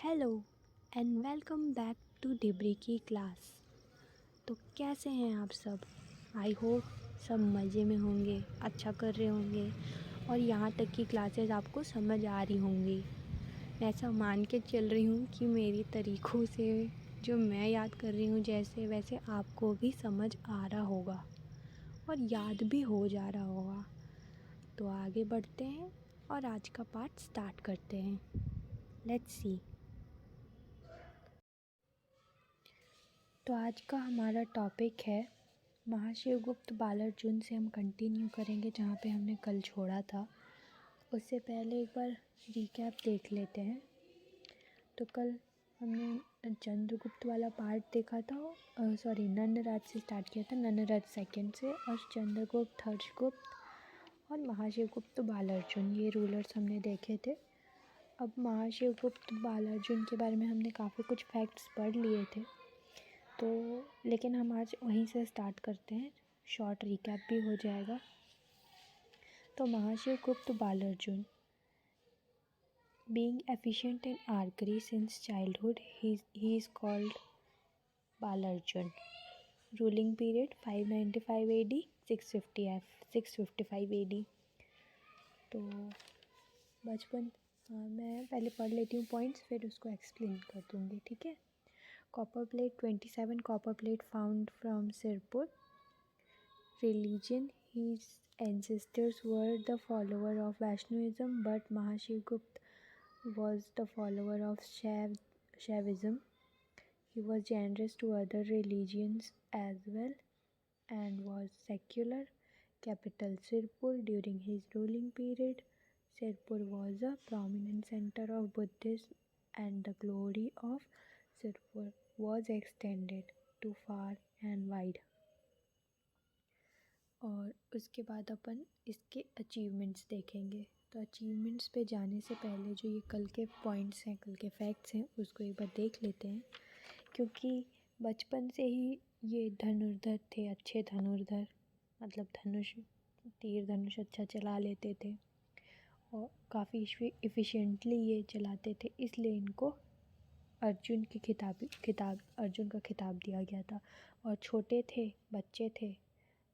Hello and welcome back to डिब्री की class. तो कैसे हैं आप सब? आई होप सब मज़े में होंगे, अच्छा कर रहे होंगे और यहाँ तक की क्लासेस आपको समझ आ रही होंगी। मैं ऐसा मान के चल रही हूँ कि मेरी तरीक़ों से जो मैं याद कर रही हूँ जैसे वैसे आपको भी समझ आ रहा होगा और याद भी हो जा रहा होगा। तो आगे बढ़ते हैं और आज का पार्ट स्टार्ट करते हैं। Let's see. तो आज का हमारा टॉपिक है महाशिवगुप्त बालार्जुन से हम कंटिन्यू करेंगे जहाँ पे हमने कल छोड़ा था। उससे पहले एक बार रिकैप देख लेते हैं। तो कल हमने चंद्रगुप्त वाला पार्ट देखा था, नंदराज से स्टार्ट किया था, नंदराज सेकंड से, और चंद्रगुप्त, हर्षगुप्त और महाशिवगुप्त बालार्जुन ये रूलर्स हमने देखे थे। अब महाशिवगुप्त बालार्जुन के बारे में हमने काफ़ी कुछ फैक्ट्स पढ़ लिए थे, तो लेकिन हम आज वहीं से स्टार्ट करते हैं, शॉर्ट रिकैप भी हो जाएगा। तो Mahashivagupta Balarjuna, being efficient in archery since childhood, he is called Balarjun. Ruling period 595 AD 655 AD। तो बचपन, मैं पहले पढ़ लेती हूँ पॉइंट्स, फिर उसको एक्सप्लेन कर दूँगी, ठीक है। Copper plate 27 copper plate found from Sirpur. Religion, his ancestors were the follower of Vaishnavism, but Mahashivgupta was the follower of Shaivism. He was generous to other religions as well and was secular. Capital Sirpur. During his ruling period, Sirpur was a prominent center of Buddhism and the glory of Sirpur was extended to far and wide. और उसके बाद अपन इसके achievements देखेंगे। तो achievements पे जाने से पहले जो ये कल के पॉइंट्स हैं, कल के फैक्ट्स हैं, उसको एक बार देख लेते हैं। क्योंकि बचपन से ही ये धनुर्धर थे, अच्छे धनुर्धर, मतलब तीर धनुष अच्छा चला लेते थे और काफ़ी एफिशिएंटली ये चलाते थे, इसलिए इनको अर्जुन का खिताब दिया गया था। और छोटे थे, बच्चे थे,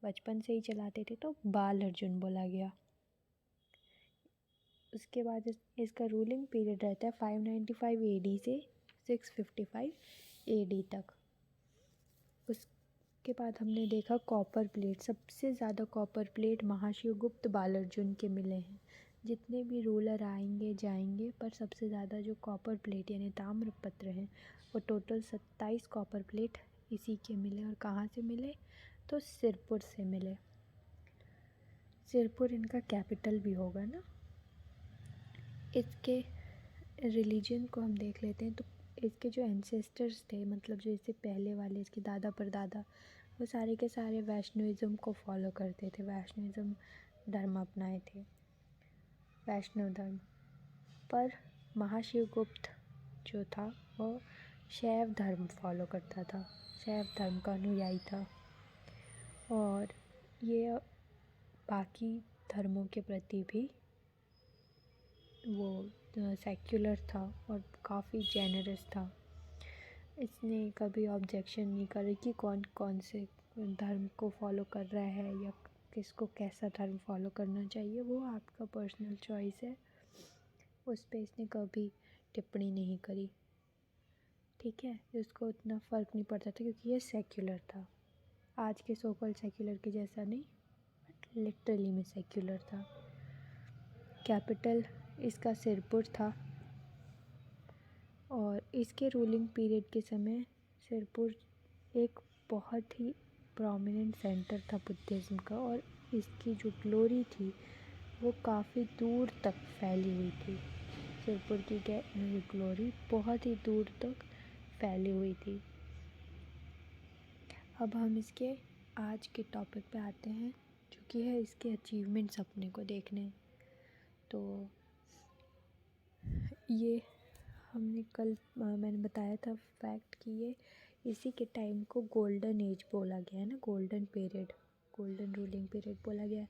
बचपन से ही चलाते थे, तो बाल अर्जुन बोला गया। उसके बाद इसका रूलिंग पीरियड रहता है 595 AD से 655 AD तक। उसके बाद हमने देखा कॉपर प्लेट, सबसे ज़्यादा कॉपर प्लेट महाशिवगुप्त बालार्जुन के मिले हैं। जितने भी रूलर आएंगे जाएंगे, पर सबसे ज़्यादा जो कॉपर प्लेट यानी ताम्रपत्र हैं, वो टोटल 27 कॉपर प्लेट इसी के मिले। और कहाँ से मिले? तो सिरपुर से मिले। सिरपुर इनका कैपिटल भी होगा ना। इसके रिलीजन को हम देख लेते हैं। तो इसके जो एंसेस्टर्स थे, मतलब जो इससे पहले वाले, इसके दादा परदादा, वो सारे के सारे वैष्णविज़्म को फॉलो करते थे, वैष्णविज़्म धर्म अपनाए थे, वैष्णव धर्म। पर महाशिवगुप्त जो था वो शैव धर्म फॉलो करता था, शैव धर्म का अनुयायी था। और ये बाकी धर्मों के प्रति भी वो सेक्युलर था और काफ़ी जेनरस था। इसने कभी ऑब्जेक्शन नहीं करा कि कौन कौन से धर्म को फॉलो कर रहा है या किसको कैसा धर्म फॉलो करना चाहिए, वो आपका पर्सनल चॉइस है, उस पर इसने कभी टिप्पणी नहीं करी, ठीक है। उसको उतना फ़र्क नहीं पड़ता था क्योंकि ये सेक्युलर था। आज के सो कॉल्ड सेक्युलर के जैसा नहीं, बट लिटरली में सेक्युलर था। कैपिटल इसका सिरपुर था और इसके रूलिंग पीरियड के समय सिरपुर एक बहुत ही प्रोमिनेंट सेंटर था बुद्धिज़्म का, और इसकी जो ग्लोरी थी वो काफ़ी दूर तक फैली हुई थी। सिरपुर की ग्लोरी बहुत ही दूर तक फैली हुई थी। अब हम इसके आज के टॉपिक पे आते हैं, जो कि है इसके अचीवमेंट्स अपने को देखने। तो ये हमने कल मैंने बताया था फैक्ट कि ये इसी के टाइम को गोल्डन एज बोला गया है ना, golden period, golden ruling period बोला गया है।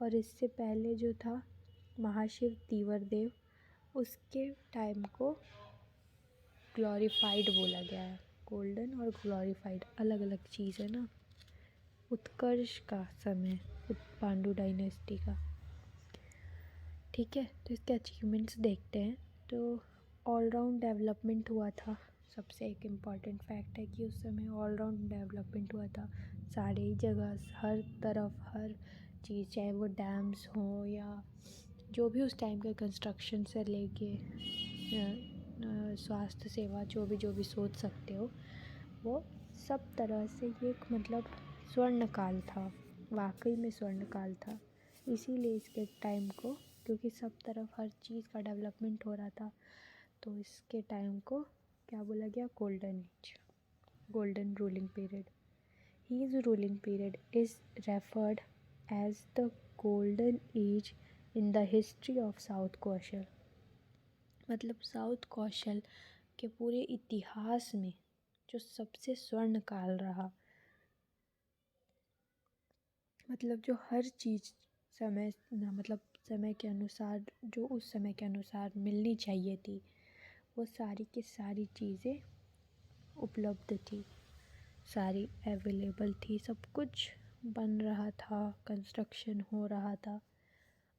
और इससे पहले जो था महाशिव तीवर देव, उसके टाइम को ग्लोरीफाइड बोला गया है। गोल्डन और ग्लोरीफाइड अलग अलग चीज़ है ना। उत्कर्ष का समय पांडु डायनेस्टी का। ठीक है, तो इसके अचीवमेंट्स देखते हैं। तो ऑलराउंड डेवलपमेंट हुआ था। सबसे एक इम्पॉर्टेंट फैक्ट है कि उस समय ऑलराउंड डेवलपमेंट हुआ था। सारी जगह, हर तरफ, हर चीज़, चाहे वो डैम्स हो या जो भी उस टाइम के कंस्ट्रक्शन से लेके स्वास्थ्य सेवा, जो भी सोच सकते हो, वो सब तरह से ये एक मतलब स्वर्ण काल था। वाकई में स्वर्ण काल था। इसीलिए इसके टाइम को, क्योंकि सब तरफ हर चीज़ का डेवलपमेंट हो रहा था, तो इसके टाइम को क्या बोला गया? Golden age, golden ruling period. His ruling period is referred as the golden age in the history of south Kosala. मतलब साउथ कौशल के पूरे इतिहास में जो सबसे स्वर्ण काल रहा। मतलब जो हर चीज़ समय मतलब समय के अनुसार, जो उस समय के अनुसार मिलनी चाहिए थी, वो सारी की सारी चीज़ें उपलब्ध थी, सारी अवेलेबल थी, सब कुछ बन रहा था, कंस्ट्रक्शन हो रहा था।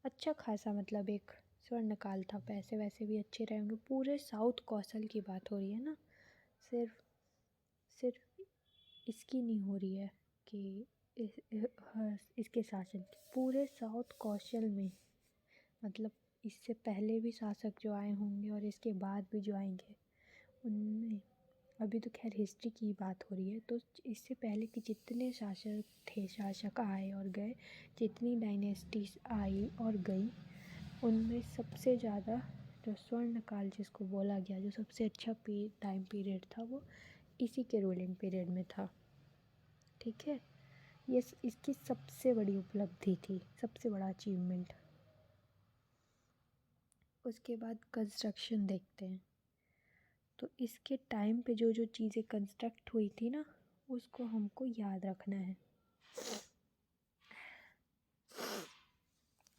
अच्छा खासा मतलब एक स्वर्ण काल था। पैसे वैसे भी अच्छे रहे होंगे। पूरे साउथ कौशल की बात हो रही है ना, सिर्फ सिर्फ इसकी नहीं हो रही है कि इसके शासन की, पूरे साउथ कौशल में। मतलब इससे पहले भी शासक जो आए होंगे और इसके बाद भी जो आएंगे, उनमें अभी तो खैर हिस्ट्री की बात हो रही है, तो इससे पहले के जितने शासक थे, शासक आए और गए, जितनी डायनेस्टीज आई और गई, उनमें सबसे ज़्यादा जो स्वर्ण काल जिसको बोला गया, जो सबसे अच्छा टाइम पीरियड था, वो इसी के रूलिंग पीरियड में था। ठीक है, ये इसकी सबसे बड़ी उपलब्धि थी, सबसे बड़ा अचीवमेंट। उसके बाद कंस्ट्रक्शन देखते हैं। तो इसके टाइम पे जो जो चीज़ें कंस्ट्रक्ट हुई थी ना, उसको हमको याद रखना है।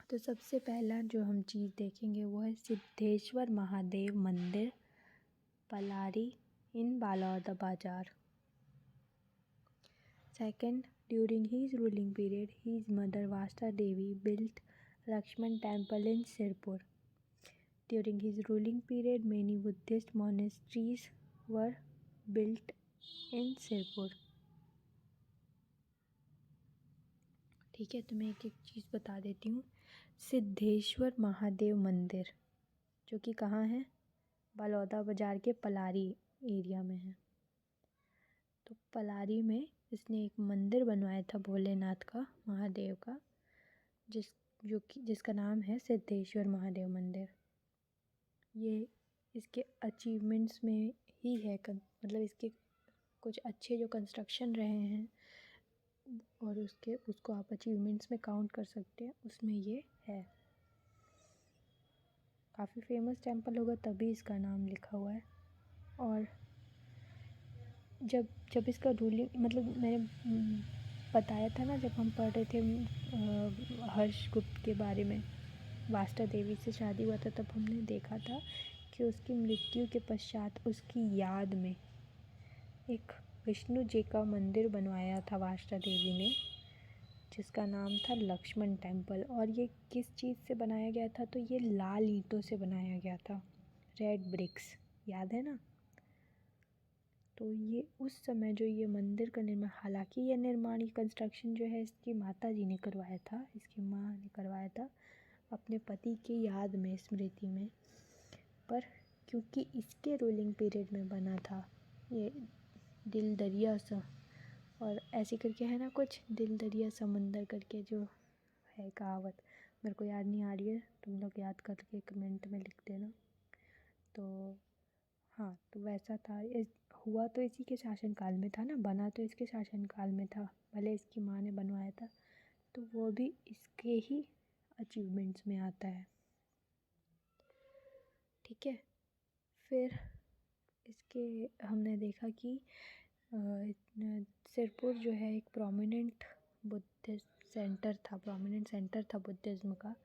तो सबसे पहला जो हम चीज़ देखेंगे वो है सिद्धेश्वर महादेव मंदिर, पलारी इन बालौदा बाजार। Second, during his ruling period, his mother Vasta Devi built Lakshman Temple in Sirpur. During his ruling period, many Buddhist monasteries were built in Sirpur. ठीक है, तो मैं एक एक चीज़ बता देती हूँ। सिद्धेश्वर महादेव मंदिर, जो कि कहाँ है? बालौदा बाजार के पलारी एरिया में है। तो पलारी में इसने एक मंदिर बनवाया था भोलेनाथ का, महादेव का, जिसका नाम है सिद्धेश्वर महादेव मंदिर। ये इसके अचीवमेंट्स में ही है, मतलब इसके कुछ अच्छे जो कंस्ट्रक्शन रहे हैं और उसको आप अचीवमेंट्स में काउंट कर सकते हैं, उसमें ये है। काफ़ी फेमस टेम्पल होगा तभी इसका नाम लिखा हुआ है। और जब इसका रूलिंग, मतलब मैंने बताया था ना, जब हम पढ़ रहे थे हर्षगुप्त के बारे में, वास्ता देवी से शादी हुआ था, तब हमने देखा था कि उसकी मृत्यु के पश्चात उसकी याद में एक विष्णु जी का मंदिर बनवाया था वास्ता देवी ने, जिसका नाम था लक्ष्मण टेम्पल। और ये किस चीज़ से बनाया गया था? तो ये लाल ईंटों से बनाया गया था, रेड ब्रिक्स, याद है ना। तो ये उस समय जो ये मंदिर का निर्माण, हालांकि ये निर्माण, ये कंस्ट्रक्शन जो है इसकी माता जी ने करवाया था, इसकी माँ ने करवाया था अपने पति की याद में, स्मृति में। पर क्योंकि इसके रूलिंग पीरियड में बना था, ये दिल दरिया सा, और ऐसे करके है ना कुछ, दिल दरिया समंदर करके जो है कहावत, मेरे को याद नहीं आ रही है, तुम लोग याद करके कमेंट में लिख देना। तो हाँ, तो वैसा था। हुआ तो इसी के शासनकाल में था ना, बना तो इसके शासनकाल में था, भले इसकी माँ ने बनवाया था, तो वो भी इसके ही अचीवमेंट्स में आता है। ठीक है, फिर इसके हमने देखा कि सिरपुर जो है एक प्रोमिनेंट बुद्धिस्ट सेंटर था, प्रोमिनेंट सेंटर था बुद्धिज़्म का।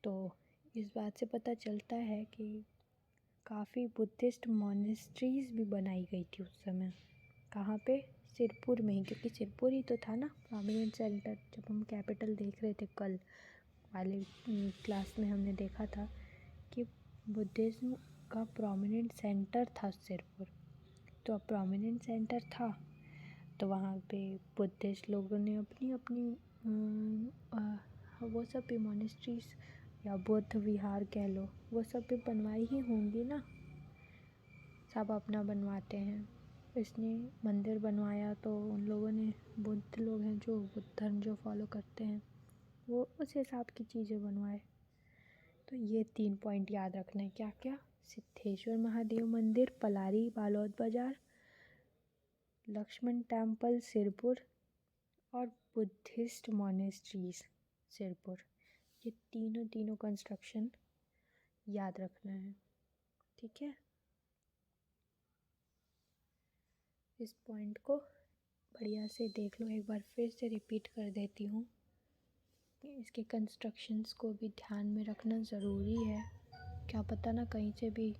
तो इस बात से पता चलता है कि काफ़ी बुद्धिस्ट मोनेस्ट्रीज़ भी बनाई गई थी उस समय। कहाँ पे? सिरपुर में ही, क्योंकि सिरपुर ही तो था ना प्रोमिनेंट सेंटर। जब हम कैपिटल देख रहे थे कल वाले क्लास में हमने देखा था कि बुद्धिज़्म का प्रोमिनेंट सेंटर था सिरपुर। तो अब प्रोमिनेंट सेंटर था तो वहाँ पे बुद्धिस्ट लोगों ने अपनी अपनी वो सब भी मोनेस्ट्रीज या बौद्ध विहार कह लो, वो सब भी बनवाई ही होंगी ना। सब अपना बनवाते हैं। इसने मंदिर बनवाया तो उन लोगों ने, बुद्ध लोग हैं जो बुद्ध धर्म जो फॉलो करते हैं, वो उस हिसाब की चीज़ें बनवाए। तो ये 3 पॉइंट याद रखना है। क्या क्या? सिद्धेश्वर महादेव मंदिर पलारी बालोद बाज़ार, लक्ष्मण टेम्पल सिरपुर और बुद्धिस्ट मोनेस्ट्रीज सिरपुर। ये तीनों कंस्ट्रक्शन याद रखना है, ठीक है। इस पॉइंट को बढ़िया से देख लो, एक बार फिर से रिपीट कर देती हूँ। इसके कंस्ट्रक्शंस को भी ध्यान में रखना ज़रूरी है। क्या पता ना कहीं से भी,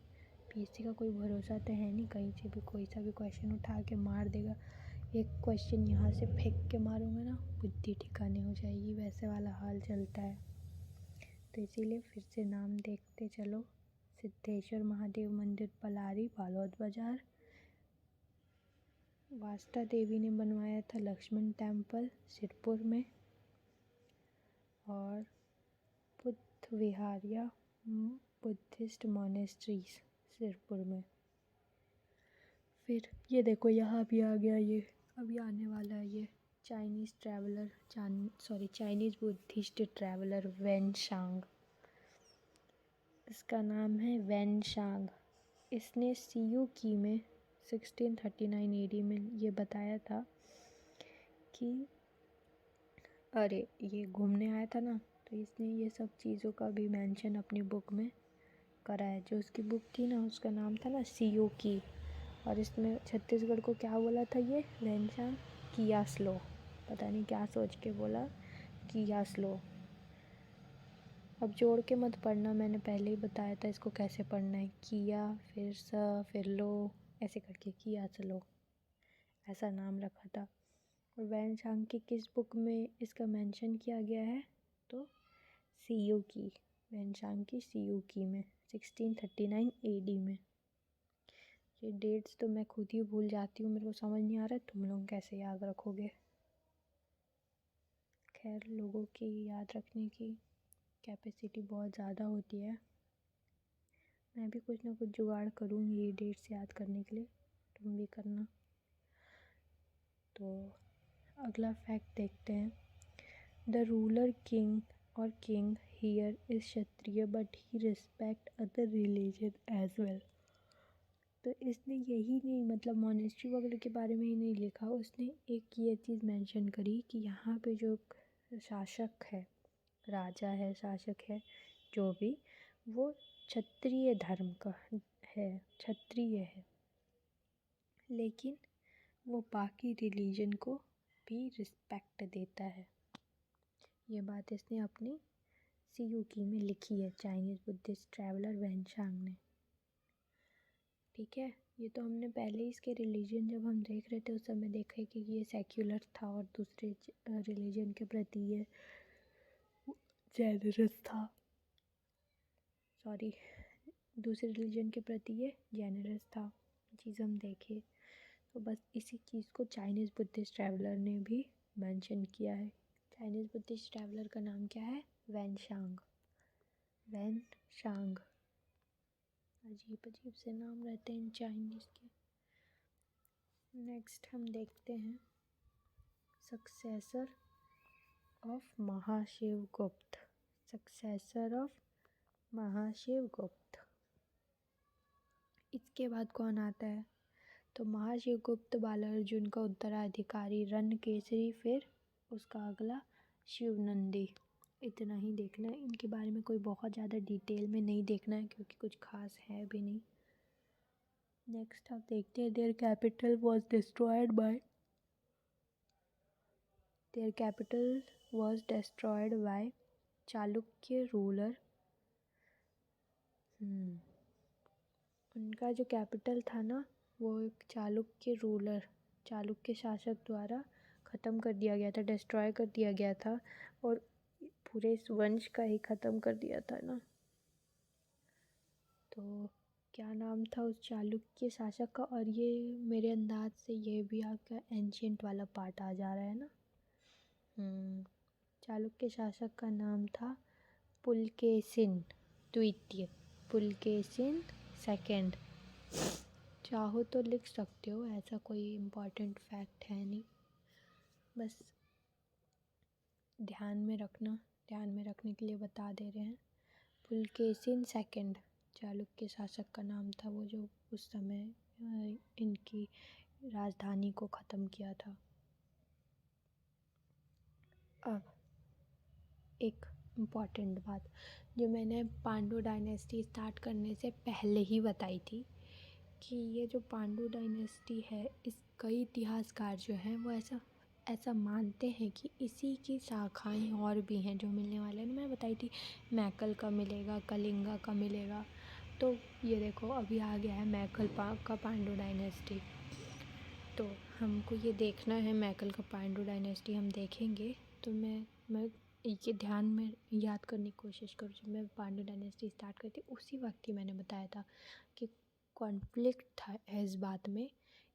पीएससी का कोई भरोसा तो है नहीं, कहीं से भी कोई सा भी क्वेश्चन उठा के मार देगा। एक क्वेश्चन यहाँ से फेंक के मारूंगा ना, बुद्धि ठिकाने हो जाएगी, वैसे वाला हाल चलता है। तो इसीलिए फिर से नाम देखते चलो। सिद्धेश्वर महादेव मंदिर पलारी बालोद बाज़ार, वास्ता देवी ने बनवाया था लक्ष्मण टेम्पल सिरपुर में, और बुद्ध विहार या बुद्धिस्ट मोनेस्ट्रीज सिरपुर में। फिर ये देखो यहाँ भी आ गया, ये अभी आने वाला है। ये Chinese traveller, Chinese Buddhist traveller Hiuen Tsang, इसका नाम है वेन शांग। इसने सीयू की में 1639 AD में ये बताया था कि अरे ये घूमने आया था ना, तो इसने ये सब चीज़ों का भी मेंशन अपनी बुक में करा है। जो उसकी बुक थी ना, उसका नाम था ना सीयू की, और इसमें छत्तीसगढ़ को क्या बोला था ये वेनशांग? किया स्लो। पता नहीं क्या सोच के बोला किया स्लो। अब जोड़ के मत पढ़ना, मैंने पहले ही बताया था इसको कैसे पढ़ना है। किया फिर स फिर लो, ऐसे करके किया स्लो, ऐसा नाम रखा था। और वेनशांग की किस बुक में इसका मेंशन किया गया है? तो सीयू की, वेनशांग की सीयू की में 1639 AD में। ये डेट्स तो मैं खुद ही भूल जाती हूँ, मेरे को समझ नहीं आ रहा है तुम लोग कैसे याद रखोगे। खैर, लोगों की याद रखने की कैपेसिटी बहुत ज़्यादा होती है। मैं भी कुछ ना कुछ जुगाड़ करूँगी ये डेट्स याद करने के लिए, तुम भी करना। तो अगला फैक्ट देखते हैं। द रूलर किंग और king here is Kshatriya but he respect other religion as well. तो इसने यही नहीं, मतलब मोनेस्ट्री वगैरह के बारे में ही नहीं लिखा, उसने एक ये चीज़ मेंशन करी कि यहाँ पे जो शासक है, राजा है, शासक है, जो भी, वो क्षत्रिय धर्म का है, क्षत्रिय है, लेकिन वो बाकी रिलीजन को भी रिस्पेक्ट देता है। ये बात इसने अपनी सीयू की में लिखी है, चाइनीज़ बुद्धिस्ट ट्रैवलर वेनशांग ने, ठीक है। ये तो हमने पहले ही इसके रिलीजन जब हम देख रहे थे उस समय देखा कि ये सेक्युलर था और दूसरे रिलीजन के प्रति ये जेनरस था। सॉरी, दूसरे रिलीजन के प्रति ये जेनरस था, चीज़ हम देखे। तो बस इसी चीज़ को चाइनीज़ बुद्धिस्ट ट्रैवलर ने भी मेंशन किया है। चाइनीज़ बुद्धिस्ट ट्रैवलर का नाम क्या है? वेनशांग। वेनशांग, अजीब अजीब से नाम रहते हैं इन चाइनीज़ के। नेक्स्ट हम देखते हैं सक्सेसर ऑफ महाशिव गुप्त। सक्सेसर ऑफ महाशिव गुप्त, इसके बाद कौन आता है? तो महाशिव गुप्त बालार्जुन का उत्तराधिकारी रणकेसरी, फिर उसका अगला शिवनंदी। इतना ही देखना है, इनके बारे में कोई बहुत ज़्यादा डिटेल में नहीं देखना है क्योंकि कुछ खास है भी नहीं। नेक्स्ट आप देखते हैं their capital was destroyed by Chalukya ruler. इनका जो कैपिटल था ना वो एक चालुक्य शासक द्वारा ख़त्म कर दिया गया था, डिस्ट्रॉय कर दिया गया था, और पूरे इस वंश का ही ख़त्म कर दिया था ना। तो क्या नाम था उस चालुक्य शासक का? और ये मेरे अंदाज से ये भी आपका एंशियंट वाला पार्ट आ जा रहा है ना। चालुक्य शासक का नाम था पुलकेशिन द्वितीय, पुलकेशिन सेकंड। चाहो तो लिख सकते हो, ऐसा कोई इम्पोर्टेंट फैक्ट है नहीं, बस ध्यान में रखने के लिए बता दे रहे हैं। पुलकेशिन सेकंड चालुक्य शासक का नाम था, वो जो उस समय इनकी राजधानी को ख़त्म किया था। अब एक इम्पॉर्टेंट बात जो मैंने पांडु डायनेस्टी स्टार्ट करने से पहले ही बताई थी कि ये जो पांडु डायनेस्टी है, इस कई इतिहासकार जो हैं वो ऐसा मानते हैं कि इसी की शाखाएं और भी हैं जो मिलने वाले हैं। मैं बताई थी मैकल का मिलेगा, कलिंगा का मिलेगा, तो ये देखो अभी आ गया है मैकल का पांडु डायनेस्टी। तो हमको ये देखना है मैकल का पांडु डायनेस्टी, हम देखेंगे। तो मैं ये ध्यान में याद करने की कोशिश करूँ, जब मैं पांडु डायनेस्टी स्टार्ट करती उसी वक्त ही मैंने बताया था कि कॉन्फ्लिक्ट था इस बात में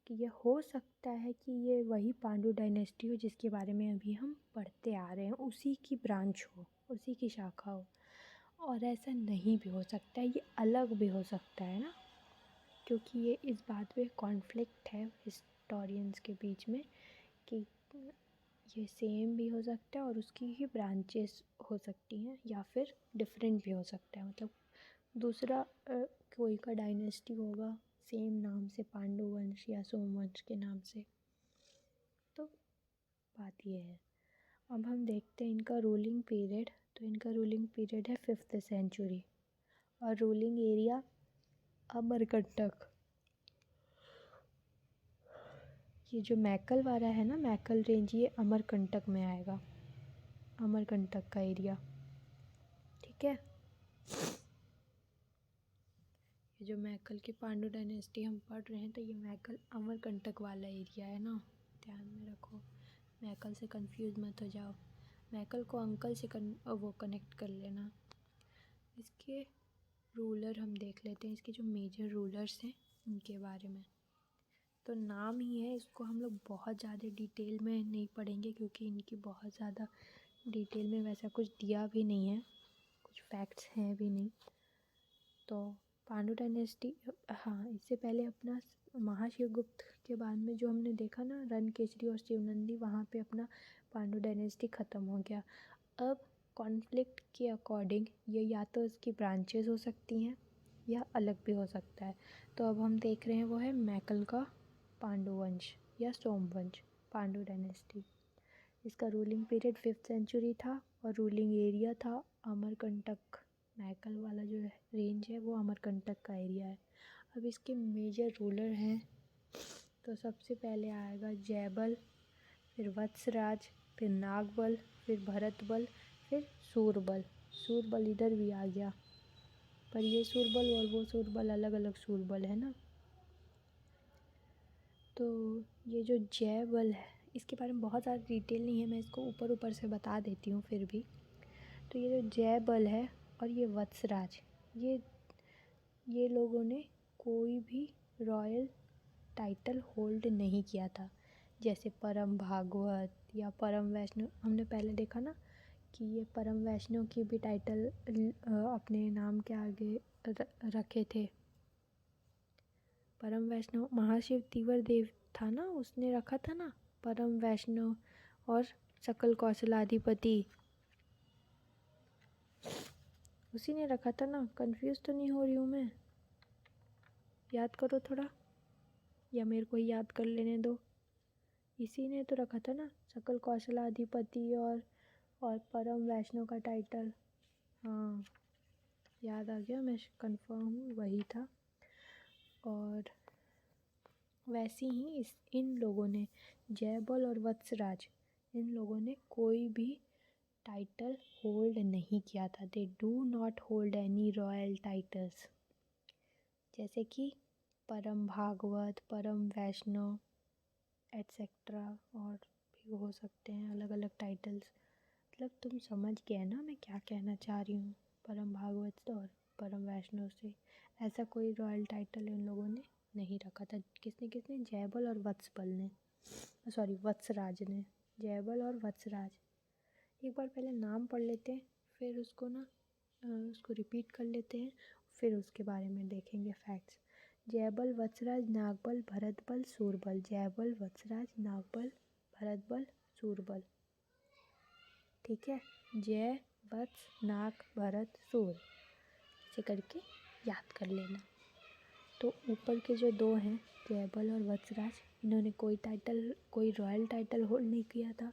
कि ये हो सकता है कि ये वही पांडु डायनेस्टी हो जिसके बारे में अभी हम पढ़ते आ रहे हैं, उसी की ब्रांच हो, उसी की शाखा हो। और ऐसा नहीं भी हो सकता है, ये अलग भी हो सकता है ना, क्योंकि ये इस बात पे कॉन्फ्लिक्ट है हिस्टोरियंस के बीच में कि ये सेम भी हो सकता है और उसकी ही ब्रांचेस हो सकती हैं, या फिर डिफरेंट भी हो सकता है। मतलब दूसरा कोई का डायनेस्टी होगा सेम नाम से, पांडु वंश या सोमवंश के नाम से। तो बात ये है। अब हम देखते हैं इनका रूलिंग पीरियड। तो इनका रूलिंग पीरियड है 5th सेंचुरी, और रूलिंग एरिया अमरकंटक। ये जो मैकल वाला है ना, मैकल रेंज, ये अमरकंटक में आएगा, अमरकंटक का एरिया, ठीक है। ये जो मैकल की पांडु डायनेस्टी हम पढ़ रहे हैं, तो ये मैकल अमरकंटक वाला एरिया है ना, ध्यान में रखो, मैकल से कंफ्यूज मत हो जाओ। मैकल को अंकल से वो कनेक्ट कर लेना। इसके रूलर हम देख लेते हैं, इसके जो मेजर रूलर्स हैं उनके बारे में। तो नाम ही है, इसको हम लोग बहुत ज़्यादा डिटेल में नहीं पढ़ेंगे क्योंकि इनकी बहुत ज़्यादा डिटेल में वैसा कुछ दिया भी नहीं है, कुछ फैक्ट्स हैं भी नहीं। तो पांडु डायनेस्टी, हाँ, इससे पहले अपना महाशिवगुप्त के बाद में जो हमने देखा ना रणकेसरी और शिवनंदी, वहाँ पे अपना पांडु डायनेस्टी ख़त्म हो गया। अब कॉन्फ्लिक्ट के अकॉर्डिंग ये या तो इसकी ब्रांचेस हो सकती हैं या अलग भी हो सकता है। तो अब हम देख रहे हैं वो है मैकल का पांडु वंश या सोमवंश, पांडु डायनेस्टी। इसका रूलिंग पीरियड 5th सेंचुरी था और रूलिंग एरिया था अमरकंटक। मैकल वाला जो रेंज है वो अमरकंटक का एरिया है। अब इसके मेजर रूलर हैं, तो सबसे पहले आएगा जयबल, फिर वत्सराज, फिर नागबल, फिर भरतबल, फिर सूरबल। सूरबल इधर भी आ गया, पर ये सूरबल और वो सूरबल अलग अलग सूरबल है ना। तो ये जो जयबल है इसके बारे में बहुत ज़्यादा डिटेल नहीं है, मैं इसको ऊपर ऊपर से बता देती हूँ फिर भी। तो ये जो जयबल है और ये वत्सराज, ये लोगों ने कोई भी रॉयल टाइटल होल्ड नहीं किया था। जैसे परम भागवत या परम वैष्णव, हमने पहले देखा ना कि ये परम वैष्णव की भी टाइटल अपने नाम के आगे रखे थे। परम वैष्णव महाशिव तीवर देव था ना, उसने रखा था ना परम वैष्णव, और सकल कौशलाधिपति उसी ने रखा था ना। कंफ्यूज तो नहीं हो रही हूँ मैं? याद करो थोड़ा, या मेरे को ही याद कर लेने दो। इसी ने तो रखा था ना सकल कौशलाधिपति और परम वैष्णव का टाइटल। हाँ, याद आ गया, मैं कंफर्म हूँ वही था। और वैसे ही इन लोगों ने, जयबल और वत्सराज, इन लोगों ने कोई भी टाइटल होल्ड नहीं किया था। They do not hold any royal titles. जैसे कि परम भागवत, परम वैष्णव एट्सेट्रा और भी हो सकते हैं अलग अलग टाइटल्स। मतलब तुम समझ गए ना मैं क्या कहना चाह रही हूँ। परम भागवत और परम वैष्णव से ऐसा कोई रॉयल टाइटल इन लोगों ने नहीं रखा था। किसने किसने? जयबल और वत्सबल ने, सॉरी वत्सराज ने। जयबल और वत्सराज। एक बार पहले नाम पढ़ लेते हैं, फिर उसको ना उसको रिपीट कर लेते हैं, फिर उसके बारे में देखेंगे फैक्ट्स। जयबल, वत्सराज, नागबल, भरतबल, सूरबल। जयबल, वत्सराज, नागबल, भरतबल, सूरबल। ठीक है, जय, वत्स, नाग, भरत, सूर, ऐसे करके याद कर लेना। तो ऊपर के जो दो हैं जयबल और वत्सराज, इन्होंने कोई रॉयल टाइटल होल्ड नहीं किया था।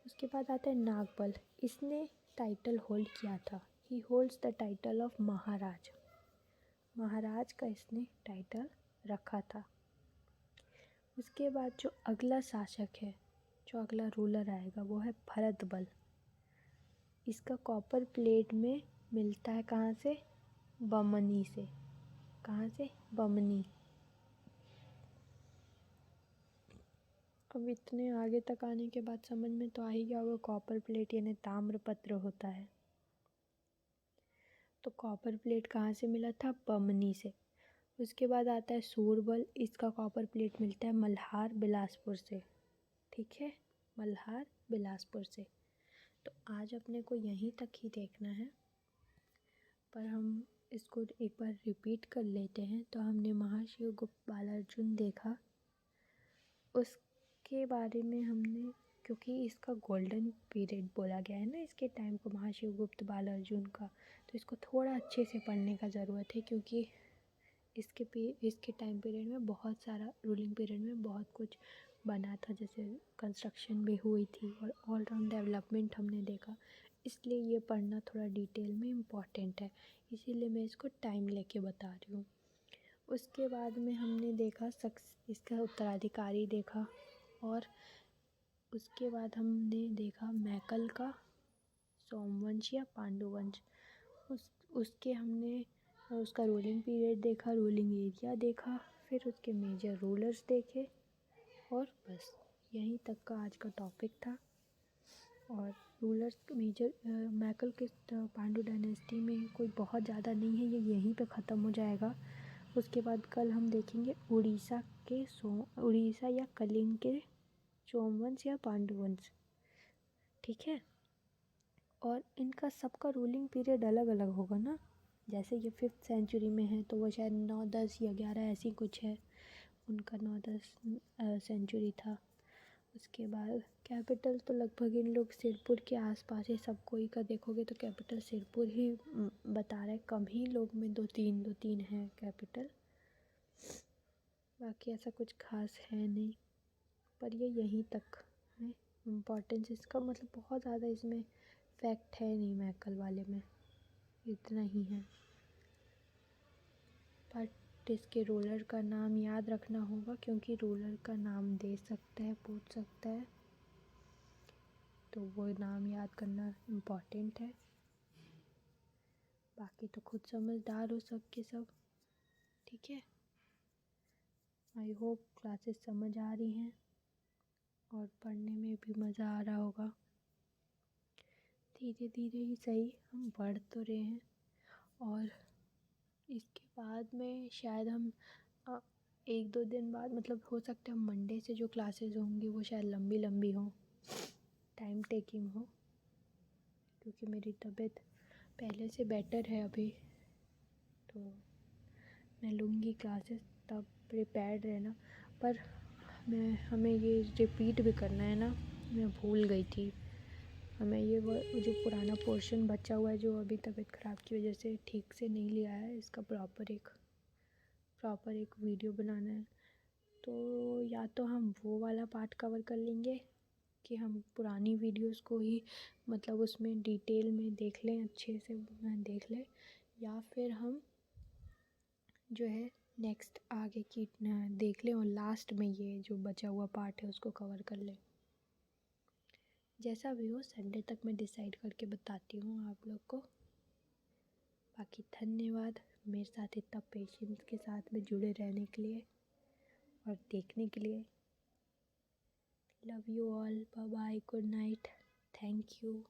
उसके बाद आता है नागबल, इसने टाइटल होल्ड किया था। He holds the title of Maharaj. Maharaj का इसने टाइटल रखा था। उसके बाद जो अगला शासक है, जो अगला रूलर आएगा वो है भरतबल। इसका कॉपर प्लेट में मिलता है कहाँ से? बमनी से। कहाँ से? बमनी। अब इतने आगे तक आने के बाद समझ में तो आ ही गया होगा कॉपर प्लेट यानी ताम्रपत्र होता है। तो कॉपर प्लेट कहाँ से मिला था? बमनी से। उसके बाद आता है सूरबल, इसका कॉपर प्लेट मिलता है मल्हार बिलासपुर से। ठीक है, मल्हार बिलासपुर से। तो आज अपने को यहीं तक ही देखना है, पर हम इसको एक बार रिपीट कर लेते हैं। तो हमने महाशिवगुप्त बालार्जुन देखा, उसके बारे में हमने, क्योंकि इसका गोल्डन पीरियड बोला गया है ना इसके टाइम को महाशिवगुप्त बालार्जुन का, तो इसको थोड़ा अच्छे से पढ़ने का ज़रूरत है, क्योंकि इसके टाइम पीरियड में बहुत सारा, रूलिंग पीरियड में बहुत कुछ बना था, जैसे कंस्ट्रक्शन भी हुई थी और ऑल राउंड डेवलपमेंट हमने देखा। इसलिए ये पढ़ना थोड़ा डिटेल में इम्पॉर्टेंट है, इसीलिए मैं इसको टाइम लेके बता रही हूँ। उसके बाद में हमने देखा इसका उत्तराधिकारी देखा, और उसके बाद हमने देखा मैकल का सोमवंश या पांडुवंश। उसके हमने उसका रूलिंग पीरियड देखा, रूलिंग एरिया देखा, फिर उसके मेजर रूलर्स देखे, और बस यहीं तक का आज का टॉपिक था। और रूलर्स मेजर मैकल के पांडु डायनेस्टी में कोई बहुत ज़्यादा नहीं है, ये यहीं पे ख़त्म हो जाएगा। उसके बाद कल हम देखेंगे उड़ीसा या कलिंग के सोमवंश या पांडुवंश। ठीक है, और इनका सबका रूलिंग पीरियड अलग अलग होगा ना। जैसे ये 5th सेंचुरी में है तो वो शायद 9, 10 या 11 ऐसी कुछ है, उनका 9, 10 सेंचुरी था। उसके बाद कैपिटल तो लगभग इन लोग सिरपुर के आसपास है, सब कोई का देखोगे तो कैपिटल सिरपुर ही बता रहा है। कम ही लोग में दो तीन है कैपिटल, बाकी ऐसा कुछ खास है नहीं। पर ये यहीं तक है इम्पोर्टेंस इसका, मतलब बहुत ज़्यादा इसमें फैक्ट है नहीं मैकल वाले में, इतना ही है। बट इसके रूलर का नाम याद रखना होगा, क्योंकि रूलर का नाम दे सकता है, पूछ सकता है, तो वो नाम याद करना इम्पॉर्टेंट है। बाकी तो खुद समझदार हो सब के सब। ठीक है, आई होप क्लासेस समझ आ रही हैं और पढ़ने में भी मज़ा आ रहा होगा। धीरे धीरे ही सही हम बढ़ तो रहे हैं। और इसके बाद में शायद हम 1-2 दिन बाद, मतलब हो सकता है मंडे से जो क्लासेस होंगी वो शायद लंबी लंबी हों, टाइम टेकिंग हो, क्योंकि मेरी तबीयत पहले से बेटर है अभी। तो मैं लूँगी क्लासेस, तब प्रिपेयर्ड रहना। पर हमें ये रिपीट भी करना है ना, मैं भूल गई थी। हमें ये जो पुराना पोर्शन बचा हुआ है, जो अभी तबीयत ख़राब की वजह से ठीक से नहीं लिया है, इसका प्रॉपर एक वीडियो बनाना है। तो या तो हम वो वाला पार्ट कवर कर लेंगे कि हम पुरानी वीडियोस को ही, मतलब उसमें डिटेल में देख लें, अच्छे से देख लें, या फिर हम जो है नेक्स्ट आगे की देख लें और लास्ट में ये जो बचा हुआ पार्ट है उसको कवर कर लें। जैसा भी हो संडे तक मैं डिसाइड करके बताती हूँ आप लोग को। बाकी धन्यवाद। मेरे साथ इतना पेशेंस के साथ में जुड़े रहने के लिए और देखने के लिए। Love you all, bye bye, good night, thank you.